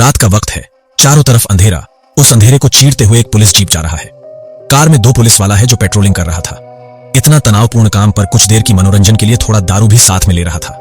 रात का वक्त है, चारों तरफ अंधेरा। उस अंधेरे को चीरते हुए एक पुलिस जीप जा रहा है। कार में 2 पुलिस वाला है जो पेट्रोलिंग कर रहा था। इतना तनावपूर्ण काम पर कुछ देर की मनोरंजन के लिए थोड़ा दारू भी साथ में ले रहा था।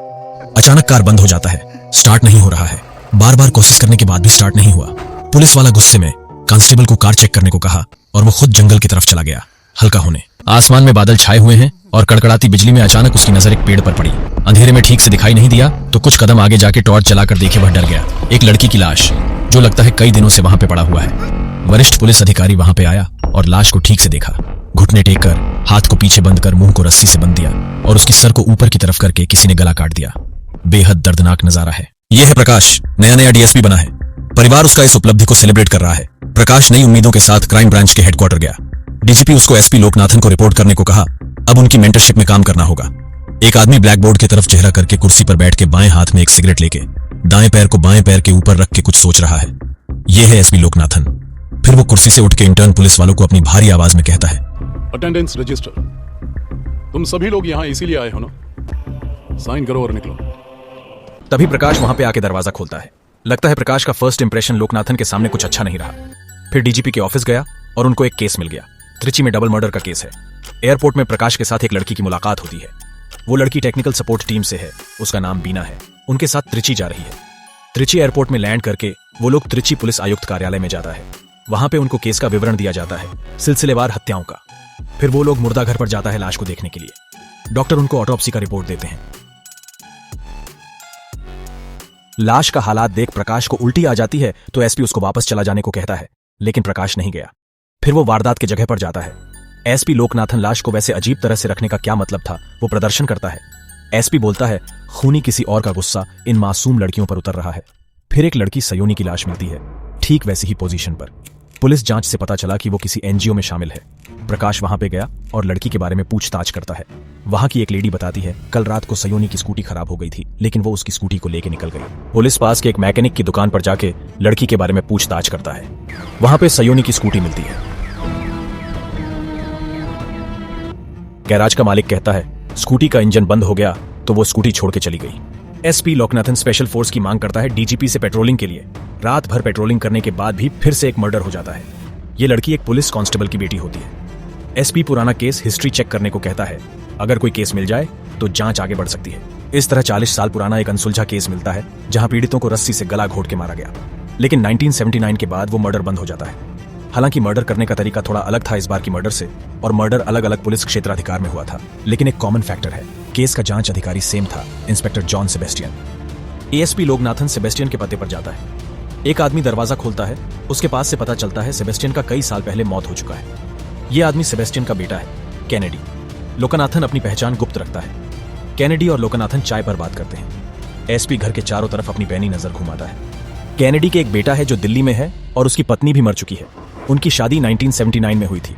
अचानक कार बंद हो जाता है, स्टार्ट नहीं हो रहा है। बार बार कोशिश करने के बाद भी स्टार्ट नहीं हुआ। पुलिस वाला गुस्से में कांस्टेबल को कार चेक करने को कहा और वो खुद जंगल की तरफ चला गया हल्का होने। आसमान में बादल छाए हुए हैं और कड़कड़ाती बिजली में अचानक उसकी नजर एक पेड़ पर पड़ी। अंधेरे में ठीक से दिखाई नहीं दिया तो कुछ कदम आगे जाके टॉर्च जलाकर देखे वह डर गया। एक लड़की की लाश जो लगता है कई दिनों से वहां पे पड़ा हुआ है। वरिष्ठ पुलिस अधिकारी वहां पे आया और लाश को ठीक से देखा। घुटने टेक कर, हाथ को पीछे बंद कर मुंह को रस्सी से बंध दिया और उसकी सर को ऊपर की तरफ करके किसी ने गला काट दिया। बेहद दर्दनाक नजारा है। यह है प्रकाश, नया डीएसपी बना है। परिवार उसका इस उपलब्धि को सेलिब्रेट कर रहा है। प्रकाश नई उम्मीदों के साथ क्राइम ब्रांच के हेडक्वार्टर गया। डीजीपी उसको एसपी लोकनाथन को रिपोर्ट करने को कहा। अब उनकी मेंटरशिप में काम करना होगा। एक आदमी ब्लैक बोर्ड की तरफ चेहरा करके कुर्सी पर बैठ के बाएं हाथ में एक सिगरेट लेके दाएं पैर को बाएं पैर के ऊपर रख के कुछ सोच रहा है। यह है एसपी लोकनाथन। फिर वो कुर्सी से उठ के इंटर्न पुलिस वालों को अपनी भारी आवाज में कहता है, अटेंडेंस रजिस्टर। तुम सभी लोग यहाँ इसीलिए आए हो ना? साइन करो और निकलो। तभी प्रकाश वहां पे आके दरवाजा खोलता है। लगता है प्रकाश का फर्स्ट इंप्रेशन लोकनाथन के सामने कुछ अच्छा नहीं रहा। फिर डीजीपी के ऑफिस गया और उनको एक केस मिल गया। त्रिची में डबल मर्डर का केस है। एयरपोर्ट में प्रकाश के साथ एक लड़की की मुलाकात होती है। वो लड़की टेक्निकल सपोर्ट टीम से है। उसका नाम बीना है। उनके साथ त्रिची जा रही है। त्रिची एयरपोर्ट में लैंड करके वो लोग त्रिची पुलिस आयुक्त कार्यालय में जाता है। वहां पे उनको केस का विवरण दिया जाता है, सिलसिलेवार हत्याओं का। फिर वो लोग मुर्दा घर पर जाता है लाश को देखने के लिए। डॉक्टर उनको ऑटोप्सी का रिपोर्ट देते हैं। लाश का हालात देख प्रकाश को उल्टी आ जाती है तो एसपी उसको वापस चला जाने को कहता है, लेकिन प्रकाश नहीं गया। फिर वो वारदात की जगह पर जाता है। एसपी लोकनाथन लाश को वैसे अजीब तरह से रखने का क्या मतलब था वो प्रदर्शन करता है। एसपी बोलता है, खूनी किसी और का गुस्सा इन मासूम लड़कियों पर उतर रहा है। फिर एक लड़की सयोनी की लाश मिलती है, ठीक वैसी ही पोजीशन पर। पुलिस जांच से पता चला कि वो किसी एनजीओ में शामिल है। प्रकाश वहां पे गया और लड़की के बारे में पूछताछ करता है। वहां की एक लेडी बताती है, कल रात को सयोनी की स्कूटी खराब हो गई थी, लेकिन वो उसकी स्कूटी को लेके निकल गई। पुलिस पास के एक मैकेनिक की दुकान पर जाके लड़की के बारे में पूछताछ करता है। वहां पे सयोनी की स्कूटी मिलती है। गैराज का मालिक कहता है, स्कूटी का इंजन बंद हो गया तो वो स्कूटी छोड़ के चली गई। एसपी लोकनाथन स्पेशल फोर्स की मांग करता है डीजीपी से पेट्रोलिंग के लिए। रात भर पेट्रोलिंग करने के बाद भी फिर से एक मर्डर हो जाता है। ये लड़की एक पुलिस कांस्टेबल की बेटी होती है। एसपी पुराना केस हिस्ट्री चेक करने को कहता है। अगर कोई केस मिल जाए तो जांच आगे बढ़ सकती है। इस तरह 40 साल पुराना एक अनसुलझा केस मिलता है जहां पीड़ितों को रस्सी से गला घोट के मारा गया। लेकिन 1979 के बाद वो मर्डर बंद हो जाता है। हालांकि मर्डर करने का तरीका थोड़ा अलग था इस बार की मर्डर से, और मर्डर अलग अलग पुलिस क्षेत्राधिकार में हुआ था। लेकिन एक कॉमन फैक्टर है, केस का जांच अधिकारी सेम था, inspector John Sebastian. ASP Loganathan Sebastian के पते पर जाता है। एक आदमी दरवाजा खोलता है। उसके पास से पता चलता है सेबेस्टियन का कई साल पहले मौत हो चुका है। यह आदमी सेबेस्टियन का बेटा है, कैनेडी। लोकनाथन अपनी पहचान गुप्त रखता है। कैनेडी और लोकनाथन चाय पर बात करते हैं। एसपी घर के चारों तरफ अपनी पैनी नजर घुमाता है। कैनेडी के एक बेटा है जो दिल्ली में है और उसकी पत्नी भी मर चुकी है। उनकी शादी 1979 में हुई थी।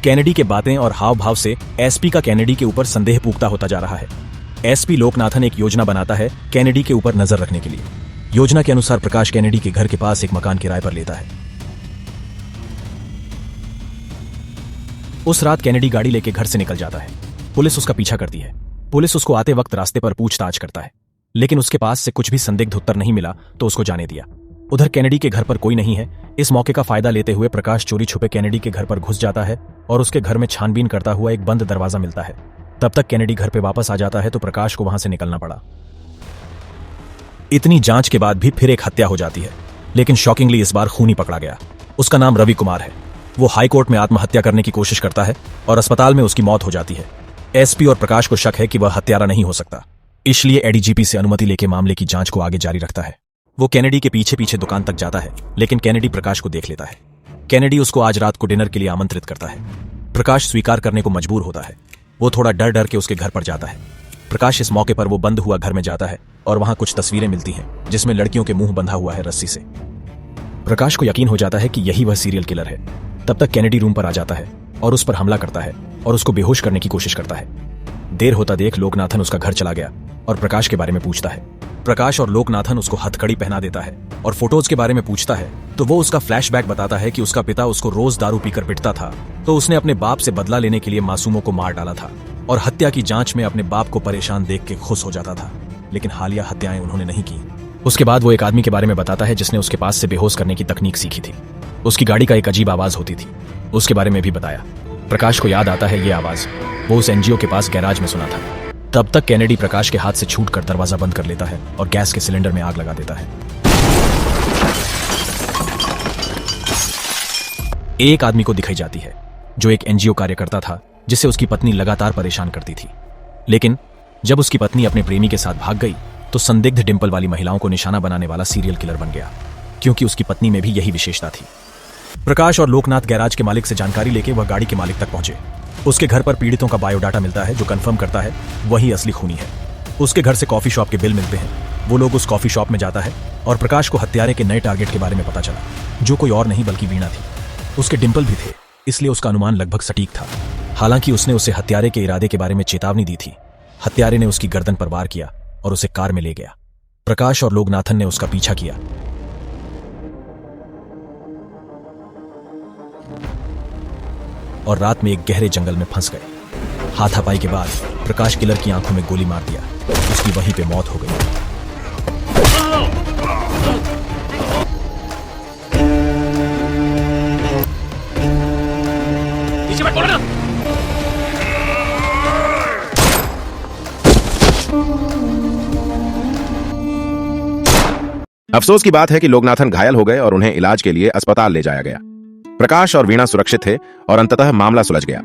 कैनेडी के बातें और हाव भाव से एसपी का कैनेडी के ऊपर संदेह पुख्ता होता जा रहा है। एसपी लोकनाथन एक योजना बनाता है कैनेडी के ऊपर नजर रखने के लिए। योजना के अनुसार प्रकाश कैनेडी के घर के पास एक मकान किराए पर लेता है। उस रात कैनेडी गाड़ी लेके घर से निकल जाता है। पुलिस उसका पीछा करती है। पुलिस उसको आते वक्त रास्ते पर पूछताछ करता है, लेकिन उसके पास से कुछ भी संदिग्ध उत्तर नहीं मिला तो उसको जाने दिया। उधर कैनेडी के घर पर कोई नहीं है। इस मौके का फायदा लेते हुए प्रकाश चोरी छुपे कैनेडी के घर पर घुस जाता है और उसके घर में छानबीन करता हुआ एक बंद दरवाजा मिलता है। तब तक कैनेडी घर पे वापस आ जाता है तो प्रकाश को वहां से निकलना पड़ा। इतनी जांच के बाद भी फिर एक हत्या हो जाती है, लेकिन शॉकिंगली इस बार खूनी पकड़ा गया। उसका नाम रवि कुमार है। वो हाई कोर्ट में आत्महत्या करने की कोशिश करता है और अस्पताल में उसकी मौत हो जाती है। एसपी और प्रकाश को शक है कि वह हत्यारा नहीं हो सकता, इसलिए एडीजीपी से अनुमति लेकर मामले की जांच को आगे जारी रखता है। वो कैनेडी के पीछे पीछे दुकान तक जाता है, लेकिन कैनेडी प्रकाश को देख लेता है। कैनेडी उसको आज रात को डिनर के लिए आमंत्रित करता है। प्रकाश स्वीकार करने को मजबूर होता है। वो थोड़ा डर डर के उसके घर पर जाता है। प्रकाश इस मौके पर वो बंद हुआ घर में जाता है और वहां कुछ तस्वीरें मिलती हैं जिसमें लड़कियों के मुंह बंधा हुआ है रस्सी से। प्रकाश को यकीन हो जाता है कि यही वह सीरियल किलर है। तब तक कैनेडी रूम पर आ जाता है और उस पर हमला करता है और उसको बेहोश करने की कोशिश करता है। देर होता देख लोकनाथन उसका घर चला गया और प्रकाश के बारे में पूछता है। प्रकाश और लोकनाथन उसको हथकड़ी पहना देता है और फोटोज के बारे में पूछता है तो वो उसका फ्लैशबैक बताता है कि उसका पिता उसको रोज दारू पीकर पिटता था, तो उसने अपने बाप से बदला लेने के लिए मासूमों को मार डाला था और हत्या की जांच में अपने बाप को परेशान देख के खुश हो जाता था। लेकिन हालिया हत्याएं उन्होंने नहीं की। उसके बाद वो एक आदमी के बारे में बताता है जिसने उसके पास से बेहोश करने की तकनीक सीखी थी। उसकी गाड़ी का एक अजीब आवाज होती थी, उसके बारे में भी बताया। प्रकाश को याद आता है ये आवाज वो उस एनजीओ के पास गैराज में सुना था। तब तक कैनेडी प्रकाश के हाथ से छूटकर दरवाजा बंद कर लेता है और गैस के सिलेंडर में आग लगा देता है। एक आदमी को दिखाई जाती है जो एक एनजीओ कार्यकर्ता था जिसे उसकी पत्नी लगातार परेशान करती थी। लेकिन जब उसकी पत्नी अपने प्रेमी के साथ भाग गई तो संदिग्ध डिंपल वाली महिलाओं को निशाना बनाने वाला सीरियल किलर बन गया, क्योंकि उसकी पत्नी में भी यही विशेषता थी। प्रकाश और लोकनाथ गैराज के मालिक से जानकारी लेके वह गाड़ी के मालिक तक पहुंचे। उसके घर पर पीड़ितों का बायोडाटा मिलता है जो कंफर्म करता है वही असली खूनी है। उसके घर से कॉफी शॉप के बिल मिलते हैं। वो लोग उस कॉफी शॉप में जाता है और प्रकाश को हत्यारे के नए टारगेट के बारे में पता चला, जो कोई और नहीं बल्कि वीणा थी। उसके डिंपल भी थे, इसलिए उसका अनुमान लगभग सटीक था। हालांकि उसने उसे हत्यारे के इरादे के बारे में चेतावनी दी थी। हत्यारे ने उसकी गर्दन पर वार किया और उसे कार में ले गया। प्रकाश और लोकनाथन ने उसका पीछा किया और रात में एक गहरे जंगल में फंस गए। हाथापाई के बाद प्रकाश किलर की आंखों में गोली मार दिया। उसकी वहीं पे मौत हो गई। अफसोस की बात है कि लोकनाथन घायल हो गए और उन्हें इलाज के लिए अस्पताल ले जाया गया। प्रकाश और वीणा सुरक्षित थे और अंततः मामला सुलझ गया।